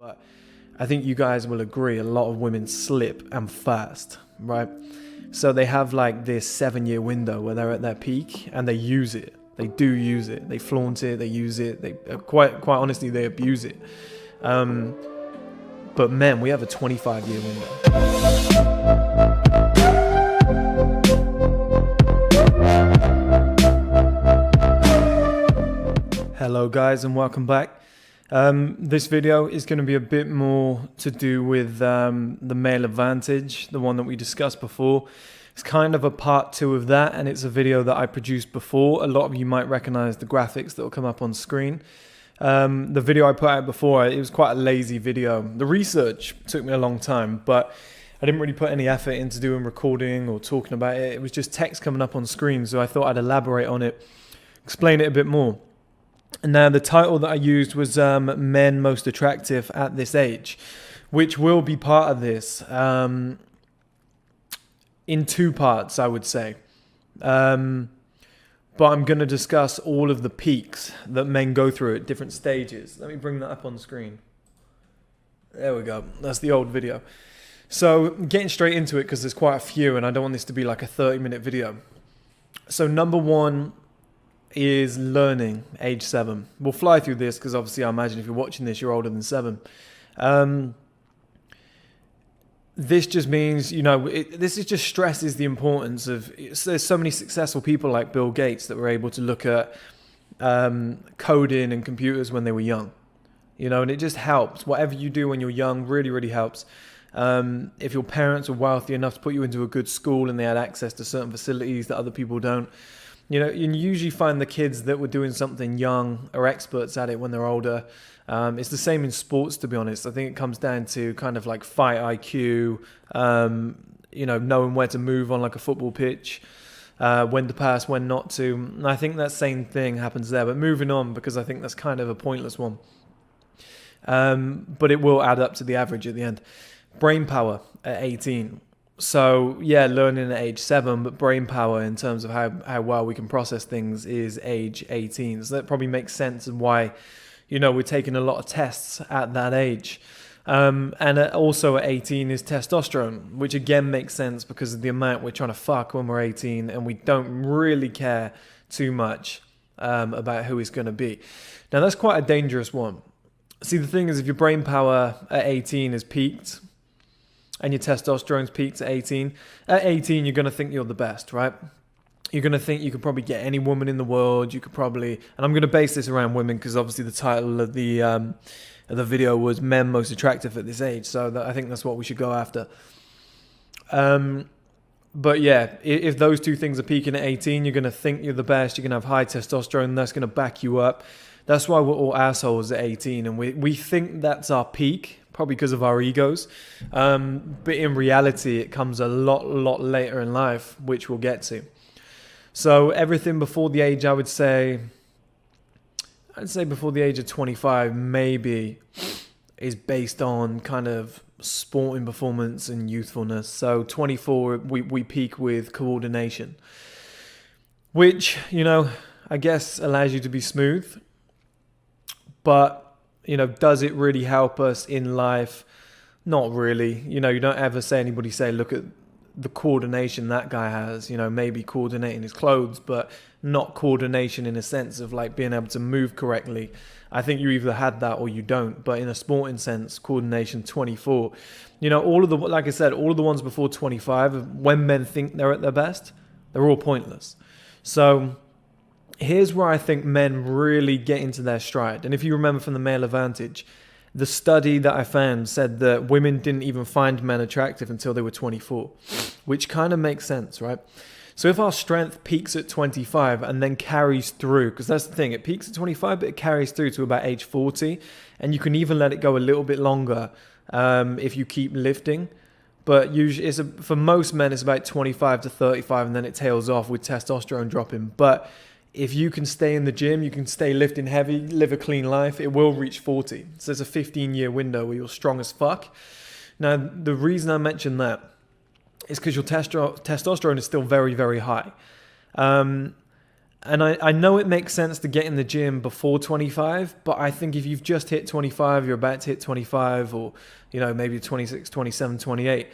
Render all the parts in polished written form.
But I think you guys will agree a lot of women slip and fast, right? So they have like this 7-year window where they're at their peak and they use it. They do use it. They flaunt it. They use it. They quite honestly, they abuse it. But men, we have a 25-year window. Hello guys and welcome back. This video is going to be a bit more to do with the male advantage, the one that we discussed before. It's kind of a part 2 of that, and it's a video that I produced before. A lot of you might recognize the graphics that will come up on screen. The video I put out before, it was quite a lazy video. The research took me a long time, but I didn't really put any effort into doing recording or talking about it. It was just text coming up on screen, so I thought I'd elaborate on it, explain it a bit more. And now the title that I used was Men Most Attractive at This Age, which will be part of this in 2 parts, I would say. But I'm going to discuss all of the peaks that men go through at different stages. Let me bring that up on screen. There we go. That's the old video. So getting straight into it, because there's quite a few and I don't want this to be like a 30-minute video. So number 1 is learning, age 7. We'll fly through this because obviously I imagine if you're watching this, you're older than 7. This just means, you know, this is just stresses the importance of, there's so many successful people like Bill Gates that were able to look at coding and computers when they were young, you know, and it just helps. Whatever you do when you're young really, really helps. If your parents were wealthy enough to put you into a good school and they had access to certain facilities that other people don't, you know, you usually find the kids that were doing something young are experts at it when they're older. It's the same in sports, to be honest. I think it comes down to kind of like fight IQ, you know, knowing where to move on like a football pitch, when to pass, when not to. And I think that same thing happens there. But moving on, because I think that's kind of a pointless one. But it will add up to the average at the end. Brain power at 18. So yeah, learning at age 7, but brain power in terms of how well we can process things is age 18. So that probably makes sense and why, you know, we're taking a lot of tests at that age. And also at 18 is testosterone, which again makes sense because of the amount we're trying to fuck when we're 18 and we don't really care too much about who it's going to be. Now that's quite a dangerous one. See, the thing is, if your brain power at 18 is peaked, and your testosterone's peaked at 18. At 18, you're going to think you're the best, right? You're going to think you could probably get any woman in the world. You could probably, and I'm going to base this around women because obviously the title of the video was Men Most Attractive at This Age. So I think that's what we should go after. But yeah, if those 2 things are peaking at 18, you're going to think you're the best. You're going to have high testosterone. That's going to back you up. That's why we're all assholes at 18. And we think that's our peak, probably because of our egos. But in reality, it comes a lot later in life, which we'll get to. So everything before the age, I'd say before the age of 25, maybe, is based on kind of sporting performance and youthfulness. So 24, we peak with coordination, which, you know, I guess allows you to be smooth. But, you know, does it really help us in life? Not really. You know, you don't ever say anybody say, look at the coordination that guy has, you know, maybe coordinating his clothes, but not coordination in a sense of like being able to move correctly. I think you either had that or you don't. But in a sporting sense, coordination 24. You know, all of the, like I said, all of the ones before 25, when men think they're at their best, they're all pointless. So here's where I think men really get into their stride. And if you remember from the male advantage, the study that I found said that women didn't even find men attractive until they were 24, which kind of makes sense, right? So if our strength peaks at 25 and then carries through, because that's the thing, it peaks at 25, but it carries through to about age 40, and you can even let it go a little bit longer if you keep lifting. But usually, for most men, it's about 25 to 35, and then it tails off with testosterone dropping. But if you can stay in the gym, you can stay lifting heavy, live a clean life, it will reach 40. So there's a 15-year window where you're strong as fuck. Now, the reason I mention that is because your testosterone is still very, very high. And I know it makes sense to get in the gym before 25, but I think if you've just hit 25, you're about to hit 25, or, maybe 26, 27, 28,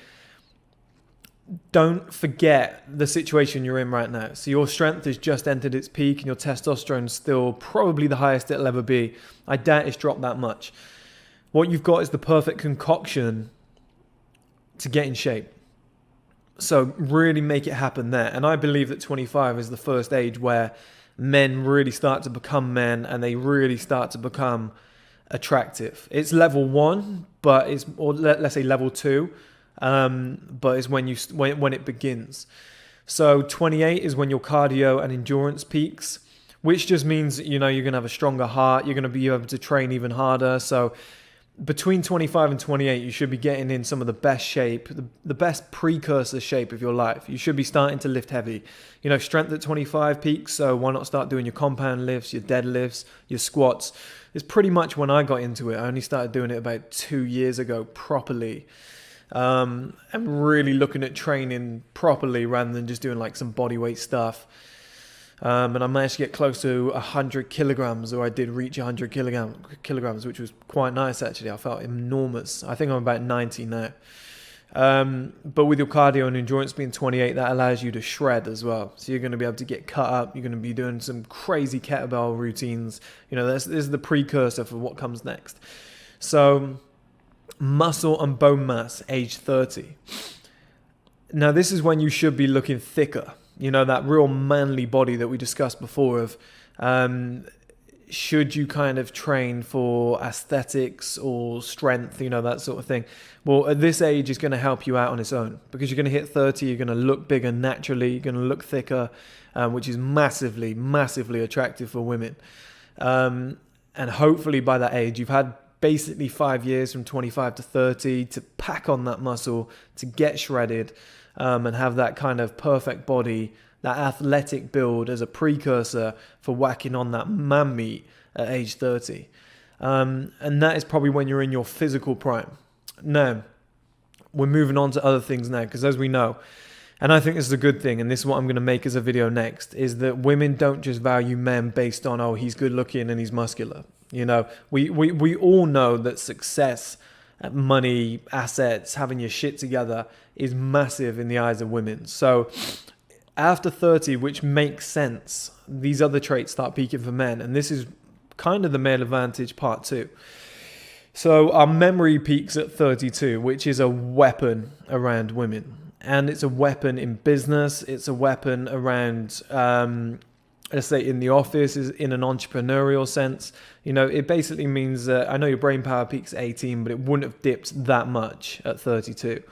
don't forget the situation you're in right now. So your strength has just entered its peak and your testosterone's still probably the highest it'll ever be. I doubt it's dropped that much. What you've got is the perfect concoction to get in shape. So really make it happen there. And I believe that 25 is the first age where men really start to become men and they really start to become attractive. It's level 1, but let's say level 2, but it's when it begins. So 28 is when your cardio and endurance peaks, which just means, you're going to have a stronger heart. You're going to be able to train even harder. So between 25 and 28, you should be getting in some of the best shape, the best precursor shape of your life. You should be starting to lift heavy. Strength at 25 peaks, so why not start doing your compound lifts, your deadlifts, your squats. It's pretty much when I got into it. I only started doing it about 2 years ago properly. I'm really looking at training properly rather than just doing like some bodyweight stuff. And I managed to get close to 100 kilograms, or I did reach 100 kilograms, which was quite nice actually. I felt enormous. I think I'm about 90 now. But with your cardio and endurance being 28, that allows you to shred as well. So you're going to be able to get cut up. You're going to be doing some crazy kettlebell routines. This is the precursor for what comes next. So muscle and bone mass, age 30. Now this is when you should be looking thicker. That real manly body that we discussed before of, should you kind of train for aesthetics or strength, that sort of thing. Well, at this age, it's going to help you out on its own, because you're going to hit 30, you're going to look bigger naturally, you're going to look thicker, which is massively, massively attractive for women. And hopefully by that age, you've had basically 5 years from 25 to 30 to pack on that muscle, to get shredded, and have that kind of perfect body, that athletic build as a precursor for whacking on that man meat at age 30. And that is probably when you're in your physical prime. Now, we're moving on to other things now, because as we know, and I think this is a good thing, and this is what I'm going to make as a video next, is that women don't just value men based on, oh, he's good looking and he's muscular. We all know that success, money, assets, having your shit together is massive in the eyes of women. So after 30, which makes sense, these other traits start peaking for men. And this is kind of the male advantage part 2. So our memory peaks at 32, which is a weapon around women. And it's a weapon in business. It's a weapon around, let's say in the office, is in an entrepreneurial sense. It basically means that I know your brain power peaks at 18, but it wouldn't have dipped that much at 32.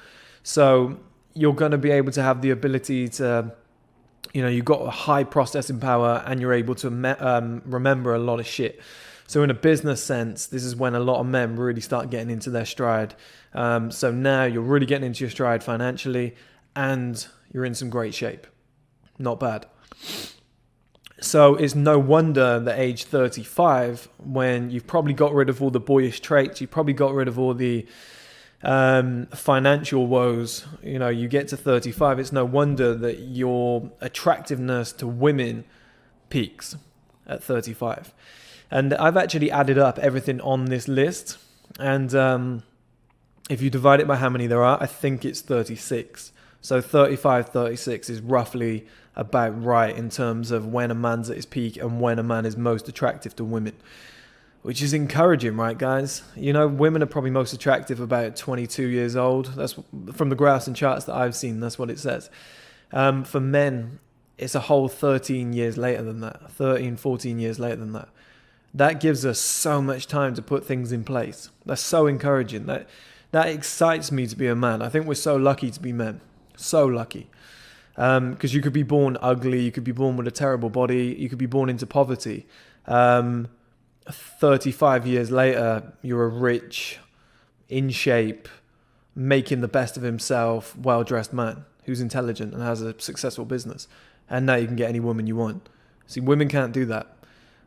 So you're going to be able to have the ability to, you've got a high processing power and you're able to remember a lot of shit. So in a business sense, this is when a lot of men really start getting into their stride. So now you're really getting into your stride financially and you're in some great shape. Not bad. So it's no wonder that age 35, when you've probably got rid of all the boyish traits, you've probably got rid of all the financial woes, you get to 35, it's no wonder that your attractiveness to women peaks at 35. And I've actually added up everything on this list, and if you divide it by how many there are, I think it's 36. So 35, 36 is roughly about right in terms of when a man's at his peak and when a man is most attractive to women, which is encouraging, right, guys? Women are probably most attractive about 22 years old. That's from the graphs and charts that I've seen. That's what it says. For men, it's a whole 13 years later than that, 13, 14 years later than that. That gives us so much time to put things in place. That's so encouraging. That excites me to be a man. I think we're so lucky to be men. So lucky. Because you could be born ugly, you could be born with a terrible body, you could be born into poverty. 35 years later, you're a rich, in shape, making the best of himself, well-dressed man who's intelligent and has a successful business. And now you can get any woman you want. See, women can't do that.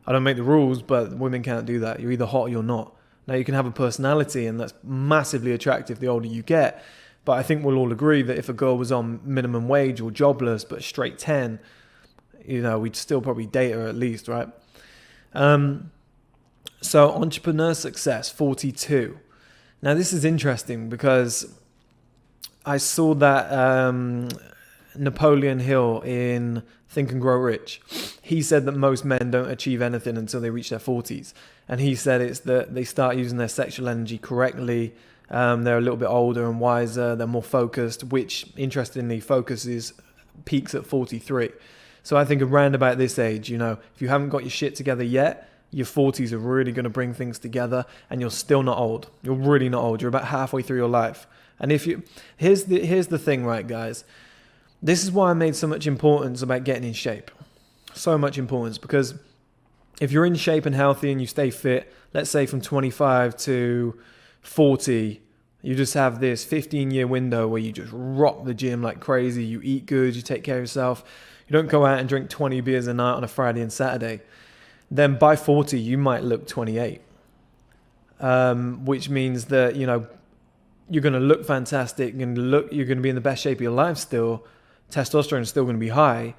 I don't make the rules, but women can't do that. You're either hot or you're not. Now you can have a personality, and that's massively attractive the older you get. But I think we'll all agree that if a girl was on minimum wage or jobless, but straight 10, we'd still probably date her at least, right? So entrepreneur success, 42. Now this is interesting because I saw that Napoleon Hill in Think and Grow Rich, he said that most men don't achieve anything until they reach their 40s. And he said it's that they start using their sexual energy correctly. They're a little bit older and wiser. They're more focused, which interestingly peaks at 43. So I think around about this age, if you haven't got your shit together yet, your 40s are really going to bring things together, and you're still not old. You're really not old. You're about halfway through your life. And here's the thing, right, guys? This is why I made so much importance about getting in shape. So much importance, because if you're in shape and healthy and you stay fit, let's say from 25 to 40, you just have this 15-year window where you just rock the gym like crazy. You eat good, you take care of yourself. You don't go out and drink 20 beers a night on a Friday and Saturday. Then by 40, you might look 28, which means that, you're going to look fantastic. You're going to be in the best shape of your life still. Testosterone is still going to be high.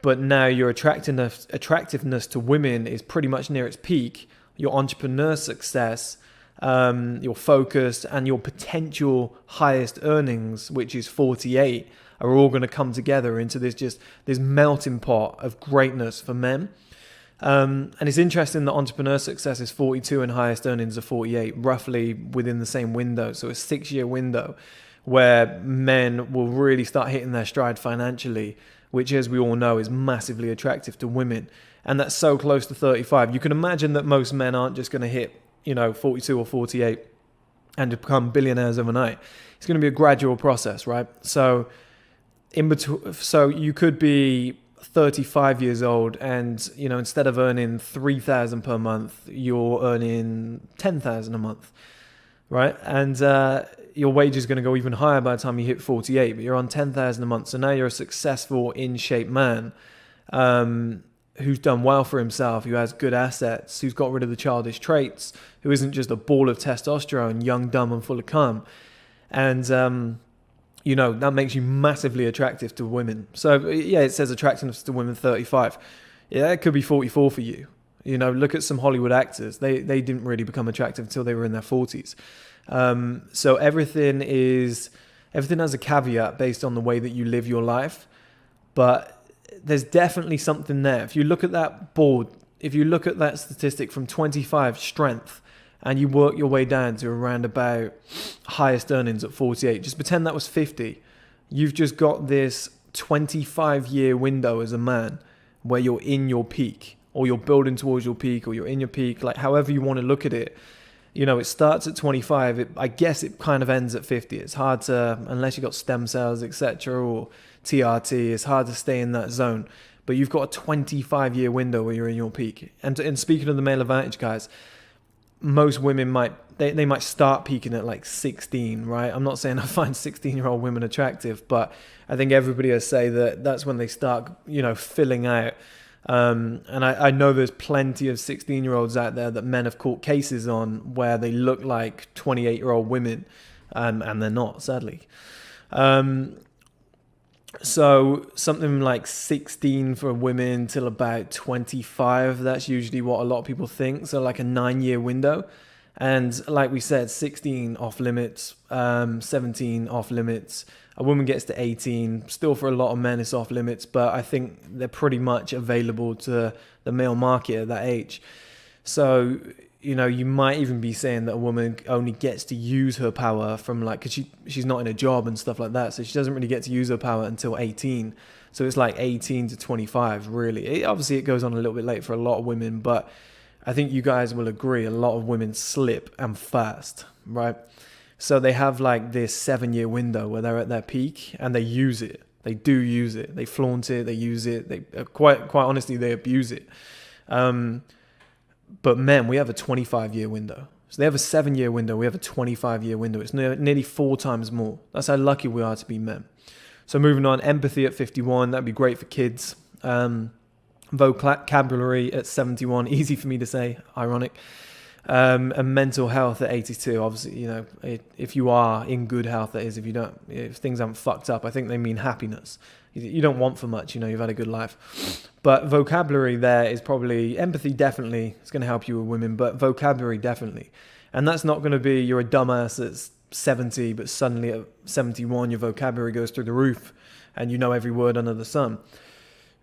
But now your attractiveness to women is pretty much near its peak. Your entrepreneur success, your focus, and your potential highest earnings, which is 48, are all going to come together into this melting pot of greatness for men. And it's interesting that entrepreneur success is 42 and highest earnings are 48, roughly within the same window. So a 6-year window where men will really start hitting their stride financially, which, as we all know, is massively attractive to women. And that's so close to 35. You can imagine that most men aren't just going to hit, 42 or 48 and become billionaires overnight. It's going to be a gradual process, right? So you could be 35 years old and, instead of earning 3,000 per month, you're earning 10,000 a month, right? And your wage is going to go even higher by the time you hit 48, but you're on 10,000 a month. So now you're a successful, in-shape man who's done well for himself, who has good assets, who's got rid of the childish traits, who isn't just a ball of testosterone, young, dumb, and full of cum. And that makes you massively attractive to women. So yeah, it says attractiveness to women 35. Yeah, it could be 44 for you. Look at some Hollywood actors. They didn't really become attractive until they were in their 40s. So everything has a caveat based on the way that you live your life. But there's definitely something there. If you look at that board, if you look at that statistic from 25 strength, and you work your way down to around about highest earnings at 48. Just pretend that was 50. You've just got this 25-year window as a man where you're in your peak, or you're building towards your peak, or you're in your peak, like however you want to look at it. It starts at 25. I guess it kind of ends at 50. It's hard to, unless you've got stem cells, etc., or TRT, it's hard to stay in that zone. But you've got a 25-year window where you're in your peak. And speaking of the male advantage, guys, most women might start peaking at like 16, right? I'm not saying I find 16-year-old women attractive, but I think everybody will say that that's when they start, filling out. And I know there's plenty of 16-year-olds out there that men have caught cases on where they look like 28-year-old women, and they're not, sadly. So something like 16 for women till about 25, that's usually what a lot of people think. So like a 9-year window. And like we said, 16 off limits, 17 off limits. A woman gets to 18. Still for a lot of men it's off limits, but I think they're pretty much available to the male market at that age. So, you might even be saying that a woman only gets to use her power from because she's not in a job and stuff like that. So she doesn't really get to use her power until 18. So it's like 18 to 25, really. Obviously, it goes on a little bit late for a lot of women, but I think you guys will agree a lot of women slip and fast, right? So they have like this 7-year window where they're at their peak and they use it. They do use it. They flaunt it. They use it. They quite honestly, they abuse it. But men, we have a 25-year window. So they have a 7-year window. We have a 25-year window. It's nearly 4 times more. That's how lucky we are to be men. So moving on, empathy at 51. That'd be great for kids. Vocabulary at 71. Easy for me to say. Ironic. And mental health at 82, obviously, you know, if you are in good health, that is, if things haven't fucked up, I think they mean happiness. You don't want for much, you know, you've had a good life. But vocabulary there is probably, empathy definitely, it's going to help you with women, but vocabulary definitely. And that's not going to be, you're a dumbass that's 70, but suddenly at 71, your vocabulary goes through the roof and you know every word under the sun.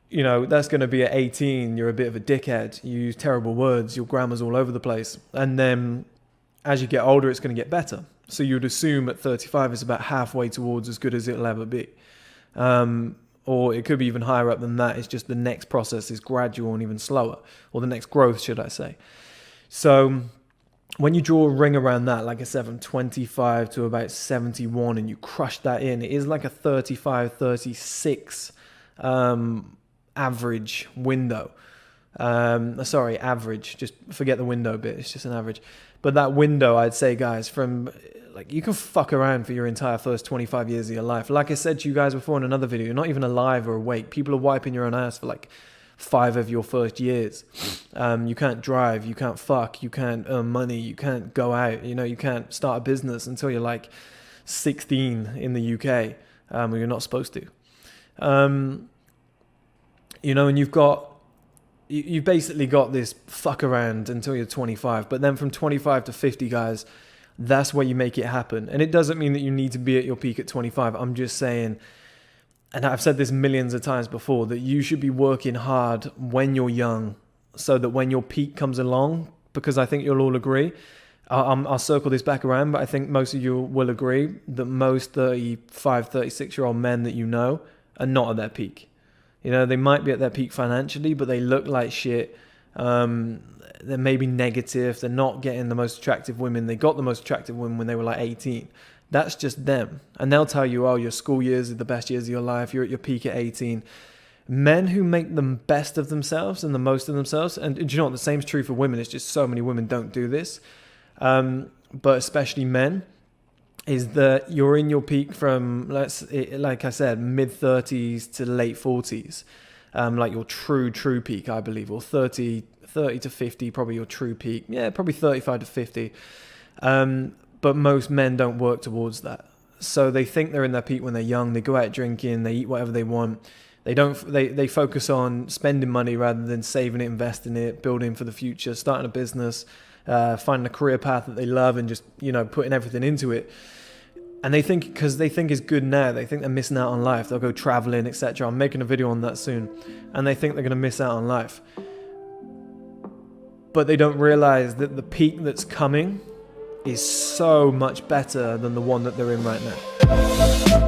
You know, that's going to be at 18, you're a bit of a dickhead, you use terrible words, your grammar's all over the place. And then as you get older, it's going to get better. So you'd assume at 35, it's about halfway towards as good as it'll ever be. Or it could be even higher up than that. It's just the next process is gradual and even slower, or the next growth, should I say. So when you draw a ring around that, like I said, from 25 to about 71, and you crush that in, it is like a 35, 36 average window. Sorry, average. Just forget the window bit. It's just an average. But that window, I'd say, guys, from like, you can fuck around for your entire first 25 years of your life. Like I said to you guys before in another video, you're not even alive or awake. People are wiping your own ass for like 5 of your first years. You can't drive, you can't fuck, you can't earn money, you can't go out, you know, you can't start a business until you're like 16 in the UK, where you're not supposed to. You know, and you've basically got this fuck around until you're 25. But then from 25 to 50, guys, that's where you make it happen. And it doesn't mean that you need to be at your peak at 25. I'm just saying, and I've said this millions of times before, that you should be working hard when you're young, so that when your peak comes along, because I think you'll all agree, I'll circle this back around, but I think most of you will agree that most 35, 36-year-old men that you know are not at their peak. You know, they might be at their peak financially, but they look like shit. They're maybe negative. They're not getting the most attractive women. They got the most attractive women when they were like 18. That's just them. And they'll tell you, oh, your school years are the best years of your life. You're at your peak at 18. Men who make the best of themselves and the most of themselves, and do you know what? The same is true for women. It's just so many women don't do this. But especially men, is that you're in your peak from, like I said, mid-30s to late 40s. Like your true peak, I believe, or 30 to 50, probably your true peak. Yeah, probably 35 to 50. But most men don't work towards that. So they think they're in their peak when they're young. They go out drinking, they eat whatever they want. They focus on spending money rather than saving it, investing it, building for the future, starting a business, finding a career path that they love, and just, you know, putting everything into it. And they think, because they think it's good now, they think they're missing out on life. They'll go traveling, etc. I'm making a video on that soon. And they think they're going to miss out on life. But they don't realize that the peak that's coming is so much better than the one that they're in right now.